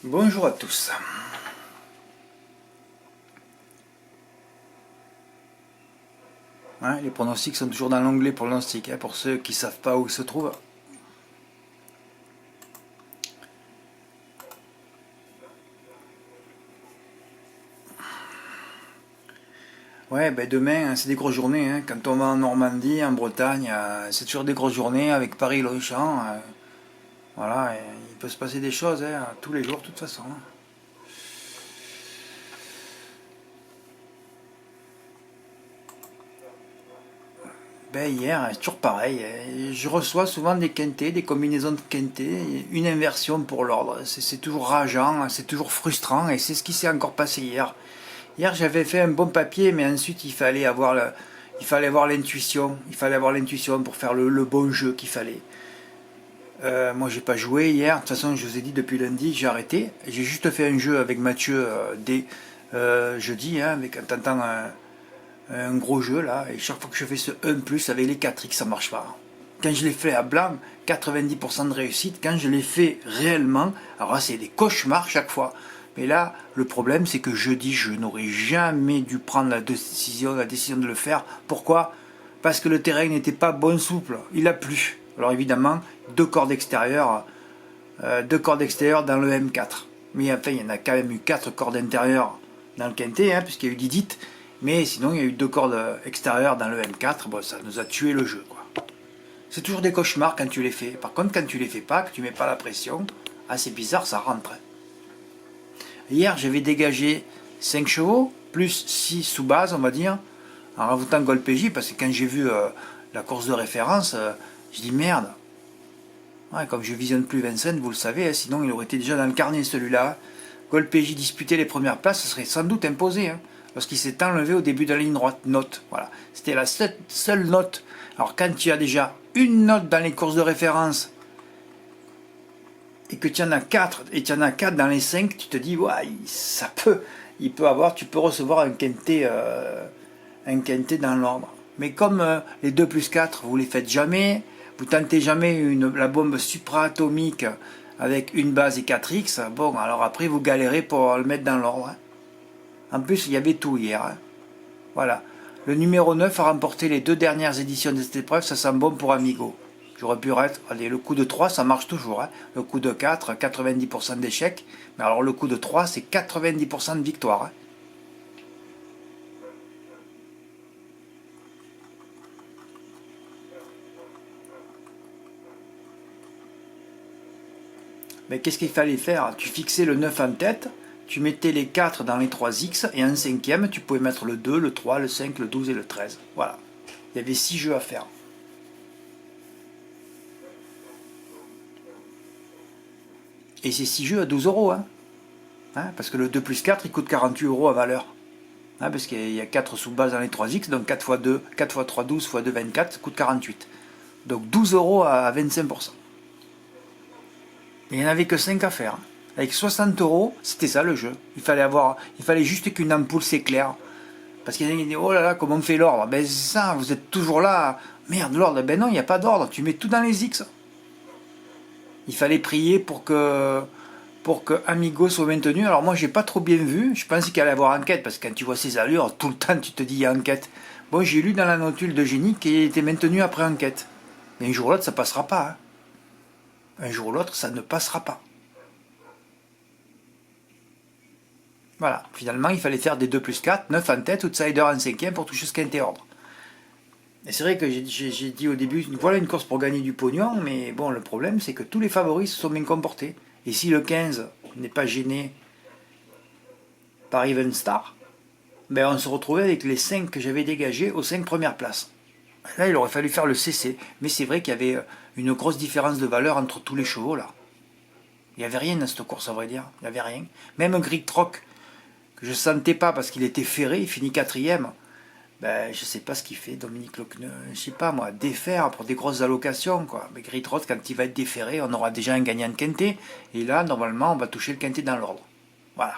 Bonjour à tous. Hein, les pronostics sont toujours dans l'onglet pronostic, pour ceux qui ne savent pas où ils se trouvent. Ouais, ben demain, c'est des grosses journées. Quand on va en Normandie, en Bretagne, c'est toujours des grosses journées avec Paris-Longchamp. Voilà, et il peut se passer des choses tous les jours, de toute façon. Ben hier, c'est toujours pareil. Je reçois souvent des quintés, des combinaisons de quintés, une inversion pour l'ordre. C'est toujours rageant, c'est toujours frustrant, et c'est ce qui s'est encore passé hier. Hier, j'avais fait un bon papier, mais ensuite, il fallait avoir l'intuition. Il fallait avoir l'intuition pour faire le bon jeu qu'il fallait. Moi, j'ai pas joué hier. De toute façon, je vous ai dit depuis lundi, j'ai arrêté. J'ai juste fait un jeu avec Mathieu dès jeudi, avec en tentant un gros jeu là. Et chaque fois que je fais ce 1+, avec les 4x, ça marche pas. Quand je l'ai fait à blanc, 90% de réussite. Quand je l'ai fait réellement, alors là, c'est des cauchemars chaque fois. Mais là, le problème, c'est que jeudi, je n'aurais jamais dû prendre la décision de le faire. Pourquoi? Parce que le terrain n'était pas bon souple. Il a plu. Alors évidemment, deux cordes extérieures dans le M4. Mais enfin, il y en a quand même eu 4 cordes intérieures dans le quintet, puisqu'il y a eu Didit. Mais sinon, il y a eu 2 cordes extérieures dans le M4. Bon, ça nous a tué le jeu, quoi. C'est toujours des cauchemars quand tu les fais. Par contre, quand tu les fais pas, que tu mets pas la pression, c'est bizarre, ça rentre. Hier, j'avais dégagé 5 chevaux, plus 6 sous base, on va dire, en rajoutant Gold PJ, parce que quand j'ai vu la course de référence, je dis merde. Ouais, comme je visionne plus Vincent, vous le savez, sinon il aurait été déjà dans le carnet celui-là. Gold PJ disputer les premières places, ce serait sans doute imposé, lorsqu'il s'est enlevé au début de la ligne droite. Note, voilà. C'était la seule note. Alors quand tu as déjà une note dans les courses de référence, et que tu en as 4, et tu en as 4 dans les 5, tu te dis, ouais, tu peux recevoir un quintet dans l'ordre. Mais comme les 2+4, vous ne les faites jamais, vous tentez jamais la bombe supraatomique avec une base et 4x, bon, alors après vous galérez pour le mettre dans l'ordre. En plus, il y avait tout hier. Voilà. Le numéro 9 a remporté les 2 dernières éditions de cette épreuve, ça sent bon pour Amigo. J'aurais pu être. Allez, le coup de 3, ça marche toujours. Le coup de 4, 90% d'échec. Mais alors le coup de 3, c'est 90% de victoire. Mais qu'est-ce qu'il fallait faire? Tu fixais le 9 en tête, tu mettais les 4 dans les 3x, et en cinquième, tu pouvais mettre le 2, le 3, le 5, le 12 et le 13. Voilà. Il y avait 6 jeux à faire. Et c'est 6 jeux à 12 euros. Parce que le 2+4, il coûte 48 euros à valeur. Parce qu'il y a 4 sous-bases dans les 3x, donc 4 x 2, 4 x 3, 12 x 2, 24, ça coûte 48. Donc 12 euros à 25%. Et il n'y en avait que 5 à faire. Avec 60 euros, c'était ça le jeu. Il fallait juste qu'une ampoule s'éclaire. Parce qu'il y en a qui disent, oh là là, comment on fait l'ordre? Ben c'est ça, vous êtes toujours là. Merde, l'ordre. Ben non, il n'y a pas d'ordre. Tu mets tout dans les X. Il fallait prier pour que Amigo soit maintenu. Alors moi, j'ai pas trop bien vu. Je pensais qu'il allait y avoir enquête. Parce que quand tu vois ses allures, tout le temps, tu te dis, il y a enquête. Bon, j'ai lu dans la notule de Génie qu'il était maintenu après enquête. Mais un jour ou l'autre, ça passera pas. Un jour ou l'autre, ça ne passera pas. Voilà, finalement, il fallait faire des 2+4, 9 en tête, outsider en cinquième pour toucher ce quintet ordre. Et c'est vrai que j'ai dit au début, voilà une course pour gagner du pognon, mais bon, le problème, c'est que tous les favoris se sont bien comportés. Et si le 15 n'est pas gêné par Even Star, ben on se retrouvait avec les 5 que j'avais dégagés aux 5 premières places. Là, il aurait fallu faire le CC. Mais c'est vrai qu'il y avait une grosse différence de valeur entre tous les chevaux, là. Il n'y avait rien dans cette course, à vrai dire. Il n'y avait rien. Même un Greek Troc, que je ne sentais pas parce qu'il était ferré, il finit 4ème. Ben, je sais pas ce qu'il fait, Dominique Lecneux. Je sais pas, moi, défaire pour des grosses allocations, quoi. Mais Greek Troc, quand il va être déféré, on aura déjà un gagnant de quintet. Et là, normalement, on va toucher le quintet dans l'ordre. Voilà.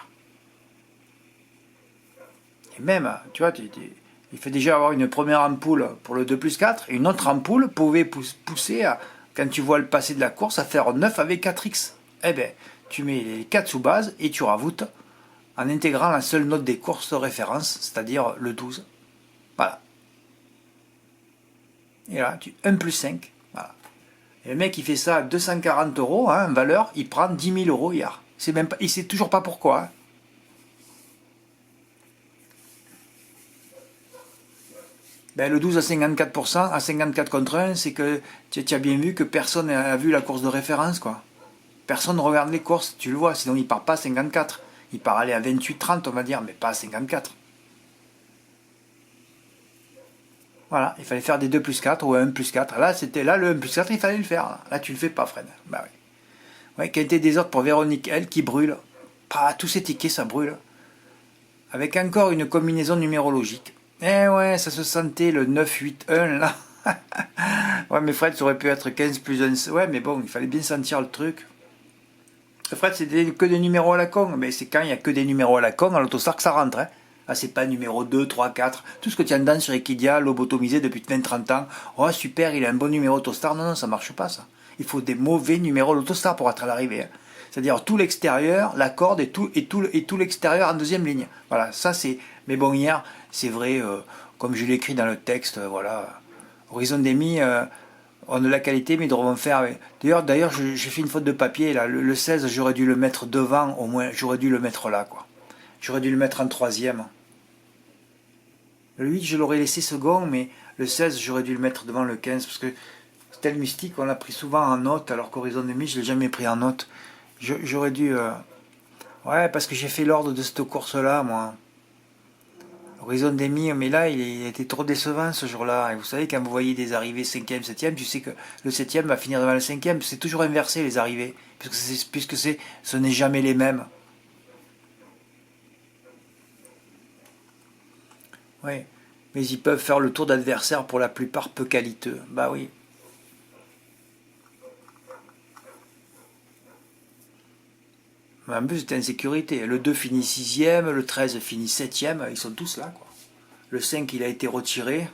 Et même, tu vois, il fait déjà avoir une première ampoule pour le 2+4, et une autre ampoule pouvait pousser, quand tu vois le passé de la course, à faire 9 avec 4x. Eh bien, tu mets les 4 sous-bases et tu rajoutes en intégrant la seule note des courses de référence, c'est-à-dire le 12. Voilà. Et là, 1 plus 5. Voilà. Et le mec, il fait ça à 240 euros, hein, valeur, il prend 10 000 euros hier. Il sait toujours pas pourquoi. Hein. Ben, le 12 à 54%, à 54 contre 1, c'est que tu as bien vu que personne n'a vu la course de référence, quoi. Personne ne regarde les courses, tu le vois, sinon il part pas à 54. Il part aller à 28-30, on va dire, mais pas à 54. Voilà, il fallait faire des 2 plus 4 ou 1 plus 4. Là, le 1 plus 4, il fallait le faire. Là, tu le fais pas, Fred. Bah oui. Ouais, qualité des autres pour Véronique, elle, qui brûle. Pas tous ces tickets, ça brûle. Avec encore une combinaison numérologique. Eh ouais, ça se sentait le 9-8-1, là. Ouais, mais Fred, ça aurait pu être 15 plus 1. Ouais, mais bon, il fallait bien sentir le truc. Fred, c'est que des numéros à la con. Mais c'est quand il n'y a que des numéros à la con, à l'autostar que ça rentre. Hein. Ah, c'est pas numéro 2, 3, 4. Tout ce que tu as dedans sur Equidia, lobotomisé depuis 20-30 ans. Oh, super, il a un bon numéro autostar. Non, non, ça marche pas, ça. Il faut des mauvais numéros d'autostar pour être à l'arrivée. Hein. C'est-à-dire tout l'extérieur, la corde et tout l'extérieur en deuxième ligne. Voilà, ça c'est... Mais bon, hier, c'est vrai, comme je l'ai écrit dans le texte, voilà. Horizon Demi, on a de la qualité, mais ils devront faire... D'ailleurs, j'ai fait une faute de papier, là. Le 16, j'aurais dû le mettre devant, au moins. J'aurais dû le mettre là, quoi. J'aurais dû le mettre en troisième. Le 8, je l'aurais laissé second, mais le 16, j'aurais dû le mettre devant le 15, parce que Stèle Mystique, on l'a pris souvent en note, alors qu'Horizon Demi, je ne l'ai jamais pris en note. J'aurais dû... Ouais, parce que j'ai fait l'ordre de cette course-là, moi. Horizon Demi, mais là, il était trop décevant ce jour-là. Et vous savez, quand vous voyez des arrivées 5e, 7e, tu sais que le 7e va finir devant le 5e. C'est toujours inversé, les arrivées. Puisque ce n'est jamais les mêmes. Oui. Mais ils peuvent faire le tour d'adversaires pour la plupart peu qualiteux. Bah oui. Mais en plus, c'est insécurité. Le 2 finit 6e, le 13 finit 7e. Ils sont tous là, quoi. Le 5, il a été retiré.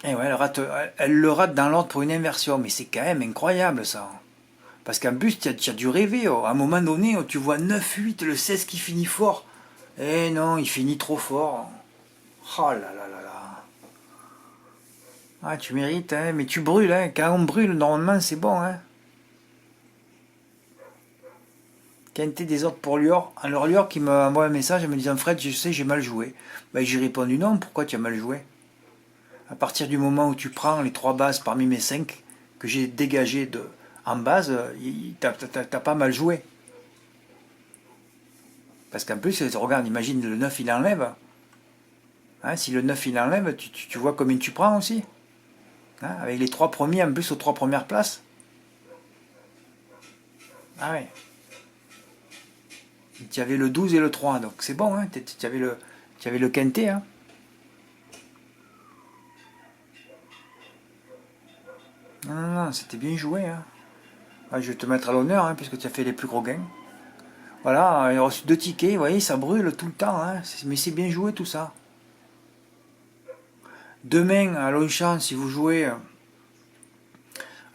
Et ouais, elle le rate dans l'ordre pour une inversion. Mais c'est quand même incroyable, ça. Parce qu'en plus, tu as dû rêver. Oh. À un moment donné, tu vois 9-8, le 16 qui finit fort. Eh non, il finit trop fort. Oh là là là là. Ah, tu mérites, hein. Mais tu brûles, hein. Quand on brûle, normalement, c'est bon, hein. Qualité des autres pour Lior. Alors Lior qui m'a envoyé un message en me disant Fred, je sais, j'ai mal joué. Ben, j'ai répondu non, pourquoi tu as mal joué? À partir du moment où tu prends les 3 bases parmi mes 5 que j'ai dégagées en base, t'as pas mal joué. Parce qu'en plus, regarde, imagine le 9 il enlève. Hein, si le 9 il enlève, tu vois combien tu prends aussi. Hein, avec les 3 premiers en plus aux 3 premières places. Ah ouais. Tu avais le 12 et le 3, donc c'est bon, hein, tu avais le quintet. Hein. Non, non, non, c'était bien joué. Hein. Ah, je vais te mettre à l'honneur, hein, puisque tu as fait les plus gros gains. Voilà, il a reçu 2 tickets, vous voyez, ça brûle tout le temps. Hein, mais c'est bien joué tout ça. Demain, à Longchamp, si vous jouez,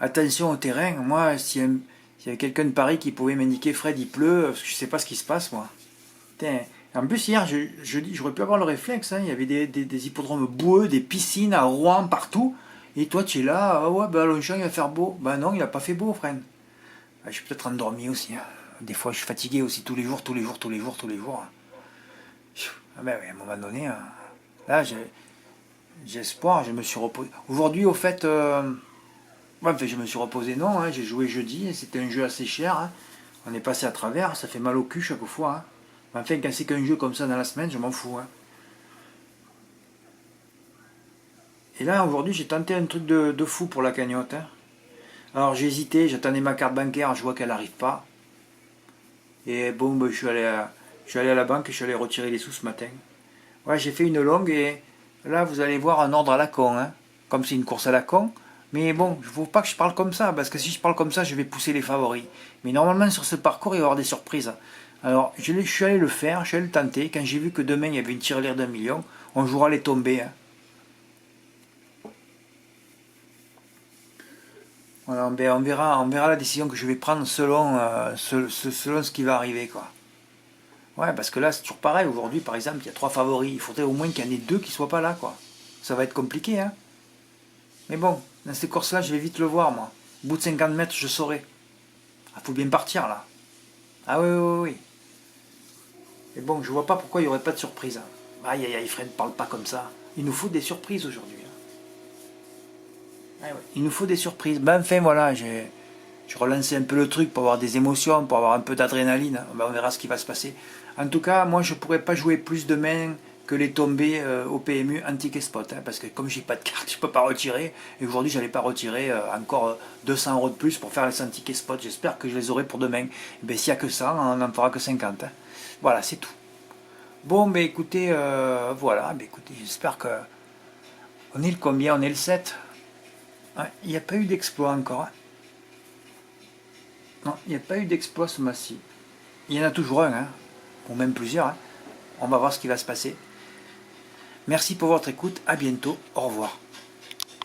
attention au terrain. Moi, s'il y avait quelqu'un de Paris qui pouvait m'indiquer Fred, il pleut, parce que je sais pas ce qui se passe, moi. Putain. En plus, hier, j'aurais pu avoir le réflexe. Hein, il y avait des hippodromes boueux, des piscines à Rouen, partout. Et toi, tu es là, ah ouais, bah, Longchamp, il va faire beau. Bah non, il n'a pas fait beau, Fred. Bah, je suis peut-être endormi aussi. Hein. Des fois, je suis fatigué aussi, tous les jours. Hein. Ah ben oui, à un moment donné, là, j'ai espoir, je me suis reposé. Aujourd'hui, au fait, ouais, enfin, je me suis reposé, non, hein, j'ai joué jeudi, c'était un jeu assez cher. Hein. On est passé à travers, ça fait mal au cul chaque fois. Hein. Enfin, quand c'est qu'un jeu comme ça dans la semaine, je m'en fous. Hein. Et là, aujourd'hui, j'ai tenté un truc de fou pour la cagnotte. Hein. Alors, j'ai hésité, j'attendais ma carte bancaire, je vois qu'elle n'arrive pas. Et bon, ben, je suis allé à la banque et je suis allé retirer les sous ce matin. Ouais, j'ai fait une longue et là, vous allez voir un ordre à la con. Hein. Comme c'est une course à la con. Mais bon, il ne faut pas que je parle comme ça, parce que si je parle comme ça, je vais pousser les favoris. Mais normalement, sur ce parcours, il va y avoir des surprises. Alors, je suis allé le faire, je suis allé le tenter. Quand j'ai vu que demain, il y avait une tirelire d'1 million, on jouera les tombées. Hein. Voilà, ben, on verra la décision que je vais prendre selon, selon ce qui va arriver, quoi. Ouais, parce que là, c'est toujours pareil. Aujourd'hui, par exemple, il y a 3 favoris. Il faudrait au moins qu'il y en ait 2 qui soient pas là, quoi. Ça va être compliqué, hein. Mais bon, dans ces courses-là, je vais vite le voir, moi. Au bout de 50 mètres, je saurai. Ah, faut bien partir, là. Ah oui, oui, oui, oui. Mais bon, je vois pas pourquoi il n'y aurait pas de surprise, hein. Aïe, aïe, aïe, Fred, ne parle pas comme ça. Il nous faut des surprises aujourd'hui, hein. Ah ouais. Il nous faut des surprises. Ben enfin, voilà, j'ai relancé un peu le truc pour avoir des émotions, pour avoir un peu d'adrénaline. Ben, on verra ce qui va se passer. En tout cas, moi, je ne pourrais pas jouer plus de mains que les tombées au PMU anti-spot, hein, parce que comme j'ai pas de carte, je peux pas retirer. Et aujourd'hui, j'allais pas retirer encore 200 € de plus pour faire les anti spot. J'espère que je les aurai pour demain. Ben, s'il n'y a que ça, on n'en fera que 50, hein. Voilà, c'est tout. Bon, ben écoutez, voilà, ben écoutez, j'espère que... On est le combien? On est le 7. Ouais, il n'y a pas eu d'exploit encore, hein. Non, il n'y a pas eu d'exploit ce mois-ci. Il y en a toujours un, hein, ou même plusieurs, hein. On va voir ce qui va se passer. Merci pour votre écoute, à bientôt, au revoir.